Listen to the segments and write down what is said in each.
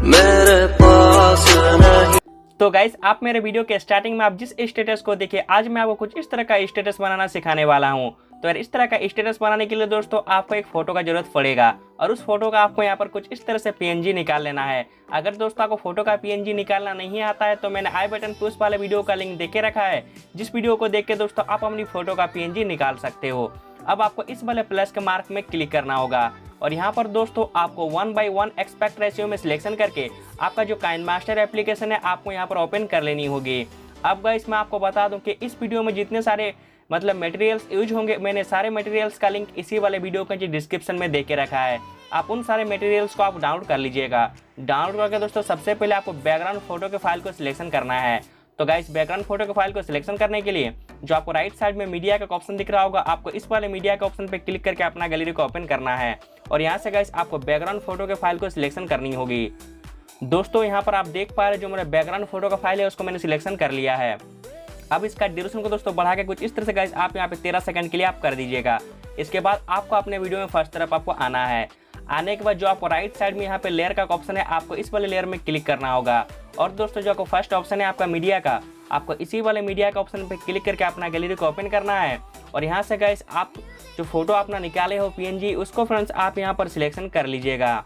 मेरे पास नहीं। तो गाइस, आप मेरे वीडियो के स्टार्टिंग में आप जिस स्टेटस को देखिए, आज मैं आपको कुछ इस तरह का स्टेटस बनाना सिखाने वाला हूं। तो यार, इस तरह का स्टेटस बनाने के लिए दोस्तों आपको एक फोटो का जरूरत पड़ेगा और उस फोटो का आपको यहाँ पर कुछ इस तरह से पीएनजी निकाल लेना है। अगर दोस्तों आपको फोटो का पीएनजी निकालना नहीं आता है तो मैंने आई बटन पे उस वाले वीडियो का लिंक देके रखा है, जिस वीडियो को देख के दोस्तों आप अपनी फोटो का पीएनजी निकाल सकते हो। अब आपको इस वाले प्लस के मार्क में क्लिक करना होगा और यहाँ पर दोस्तों आपको 1:1 एस्पेक्ट रेशियो में सिलेक्शन करके आपका जो काइनमास्टर एप्लीकेशन है आपको यहाँ पर ओपन कर लेनी होगी। अब गाइस, मैं आपको बता दूं कि इस वीडियो में जितने सारे मटेरियल्स यूज होंगे, मैंने सारे मटेरियल्स का लिंक इसी वाले वीडियो के डिस्क्रिप्शन में दे के रखा है। आप उन सारे मटेरियल्स को आप डाउनलोड कर लीजिएगा। डाउनलोड करके दोस्तों सबसे पहले आपको बैकग्राउंड फोटो के फाइल को सिलेक्शन करना है। तो गाइस, बैकग्राउंड फोटो के फाइल को सिलेक्शन करने के लिए जो आपको राइट साइड में मीडिया का ऑप्शन दिख रहा होगा, आपको इस वाले मीडिया के ऑप्शन पे क्लिक करके अपना गैलरी को ओपन करना है और यहाँ से गाइस आपको बैकग्राउंड फोटो के फाइल को सिलेक्शन करनी होगी। दोस्तों यहाँ पर आप देख पा रहे हैं जो मेरा बैकग्राउंड फोटो का फाइल है उसको मैंने सिलेक्शन कर लिया है। अब इसका ड्यूरेशन को दोस्तों बढ़ा के कुछ इस तरह से गाइस आप यहाँ पे 13 सेकंड के लिए आप कर दीजिएगा। इसके बाद आपको अपने वीडियो में फर्स्ट तरफ आपको आना है। आने के बाद जो आपको राइट साइड में यहाँ पे लेयर का ऑप्शन है, आपको इस वाले लेयर में क्लिक करना होगा और दोस्तों जो आपको फर्स्ट ऑप्शन है आपका मीडिया का, आपको इसी वाले मीडिया का ऑप्शन पे क्लिक करके अपना गैलरी को ओपन करना है और यहाँ से गाइस आप जो फोटो अपना निकाले हो पीएनजी उसको फ्रेंड्स आप यहाँ पर सिलेक्शन कर लीजिएगा।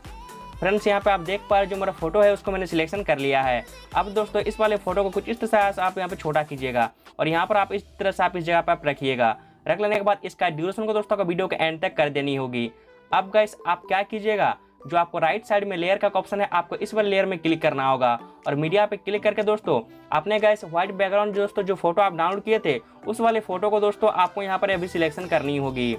फ्रेंड्स यहाँ पे आप देख पा रहे जो मेरा फोटो है उसको मैंने सिलेक्शन कर लिया है। अब दोस्तों इस वाले फोटो को कुछ इस तरह से आप यहाँ पे छोटा कीजिएगा और यहाँ पर आप इस तरह से आप इस जगह पे आप रखिएगा। रख लेने के बाद इसका ड्यूरेशन को दोस्तों का वीडियो के एंड तक कर देनी होगी। अब गाइस आप क्या कीजिएगा, जो आपको राइट साइड में लेयर का ऑप्शन है आपको इस वाले लेयर में क्लिक करना होगा और मीडिया पे क्लिक करके दोस्तों आपने गाइस व्हाइट बैकग्राउंड दोस्तों जो फोटो आप डाउनलोड किए थे उस वाले फोटो को दोस्तों आपको यहाँ पर अभी सिलेक्शन करनी होगी।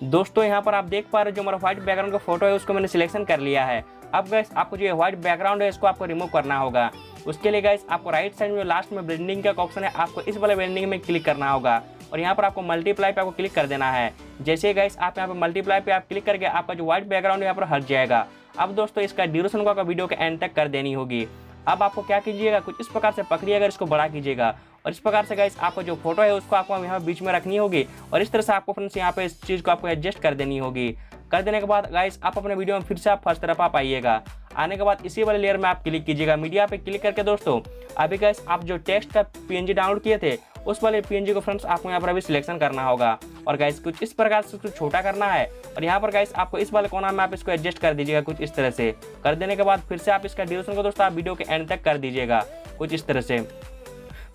दोस्तों यहाँ पर आप देख पा रहे हो जो हमारा व्हाइट बैकग्राउंड का फोटो है उसको मैंने सिलेक्शन कर लिया है। अब गाइस आपको जो व्हाइट बैकग्राउंड है इसको आपको रिमूव करना होगा। उसके लिए गाइस आपको राइट साइड में लास्ट में ब्लेंडिंग का ऑप्शन है, आपको इस वाले ब्लेंडिंग में क्लिक करना होगा और यहाँ पर आपको मल्टीप्लाई पे आपको क्लिक कर देना है। जैसे गाइस आप यहाँ पे मल्टीप्लाई पे आप क्लिक करके आपका जो व्हाइट बैकग्राउंड यहाँ पर हट जाएगा। अब दोस्तों इसका ड्यूरेशन को आपका वीडियो के एंड तक कर देनी होगी। अब आपको क्या कीजिएगा, कुछ इस प्रकार से पकड़िएगा, इसको बड़ा कीजिएगा और इस प्रकार से गाइस आपको जो फोटो है उसको आपको यहाँ बीच में रखनी होगी और इस तरह से आपको फ्रेंड्स यहाँ पे इस चीज़ को आपको एडजस्ट कर देनी होगी। कर देने के बाद गाइस आप अपने वीडियो में फिर से आप फर्स्ट तरफ आप आइएगा। आने के बाद इसी वाले लेयर में आप क्लिक कीजिएगा। मीडिया पे क्लिक करके दोस्तों अभी गाइस आप जो टेक्स्ट का पीएनजी डाउनलोड किए थे उस वाले पीएनजी को फ्रेंड्स आपको यहाँ पर अभी सिलेक्शन करना होगा और गाइस कुछ इस प्रकार से इसको छोटा करना है और यहाँ पर गाइस आपको इस वाले कोना में आप इसको एडजस्ट कर दीजिएगा कुछ इस तरह से। कर देने के बाद फिर से आप इसका ड्यूरेशन को दोस्तों आप वीडियो के एंड तक कर दीजिएगा कुछ इस तरह से।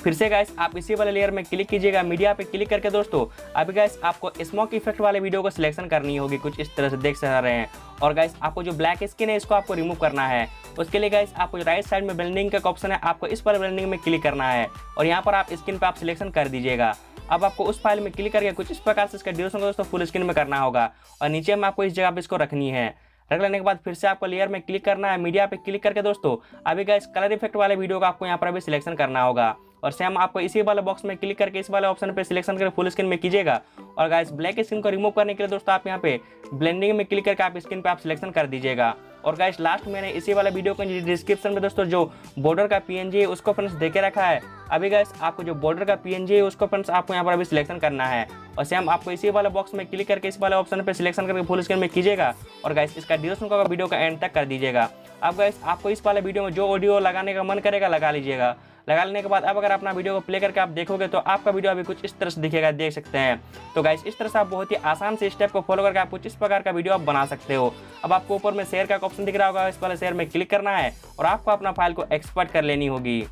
फिर से गाइस आप इसी वाले लेयर में क्लिक कीजिएगा। मीडिया पे क्लिक करके दोस्तों अभी गाइस आपको स्मोक इफेक्ट वाले वीडियो को सिलेक्शन करनी होगी कुछ इस तरह से देख सकते रहे हैं और गाइस आपको जो ब्लैक स्किन है इसको आपको रिमूव करना है। उसके लिए गाइस आपको जो राइट साइड में ब्लेंडिंग का ऑप्शन है आपको इस वाले ब्लेंडिंग में क्लिक करना है और यहाँ पर आप स्किन पे आप सिलेक्शन कर दीजिएगा। अब आपको उस फाइल में क्लिक करके कुछ इस प्रकार से इसका ड्यूरेशन को दोस्तों फुल स्क्रीन में करना होगा और नीचे में आपको इस जगह पे इसको रखनी है। रख लेने के बाद फिर से आपको लेयर में क्लिक करना है। मीडिया पे क्लिक करके दोस्तों अभी गाइस कलर इफेक्ट वाले वीडियो को आपको यहाँ पर अभी सिलेक्शन करना होगा और सेम आपको इसी वाले बॉक्स में क्लिक करके इस वाले ऑप्शन पे सिलेक्शन करके फुल स्क्रीन में कीजिएगा और गाइस ब्लैक स्क्रीन को रिमूव करने के लिए दोस्तों आप यहाँ पे ब्लेंडिंग में क्लिक करके आप स्क्रीन पे आप सिलेक्शन कर दीजिएगा। और गाइस लास्ट मैंने इसी वाला वीडियो के डिस्क्रिप्शन में दोस्तों जो बॉर्डर का पीएनजी है उसको फ्रेंड्स देके रखा है। अभी गाइस आपको जो बॉर्डर का पीएनजी है उसको फ्रेंड्स आपको यहाँ पर अभी सिलेक्शन करना है और सेम आपको इसी वाले बॉक्स में क्लिक करके इस वाले ऑप्शन पे सिलेक्शन करके फुल स्क्रीन में कीजिएगा और गाइस इसका ड्यूरेशन को वीडियो का एंड तक कर दीजिएगा। अब गाइस आपको इस वाले वीडियो में जो ऑडियो लगाने का मन करेगा लगा लीजिएगा। लगा लेने के बाद अब अगर अपना वीडियो को प्ले करके आप देखोगे तो आपका वीडियो अभी कुछ इस तरह से दिखेगा, देख सकते हैं। तो गाइस इस तरह से आप बहुत ही आसान से स्टेप को फॉलो करके आप कुछ इस प्रकार का वीडियो आप बना सकते हो। अब आपको ऊपर में शेयर का ऑप्शन दिख रहा होगा, इस वाले शेयर में क्लिक करना है और आपको अपना फाइल को एक्सपोर्ट कर लेनी होगी।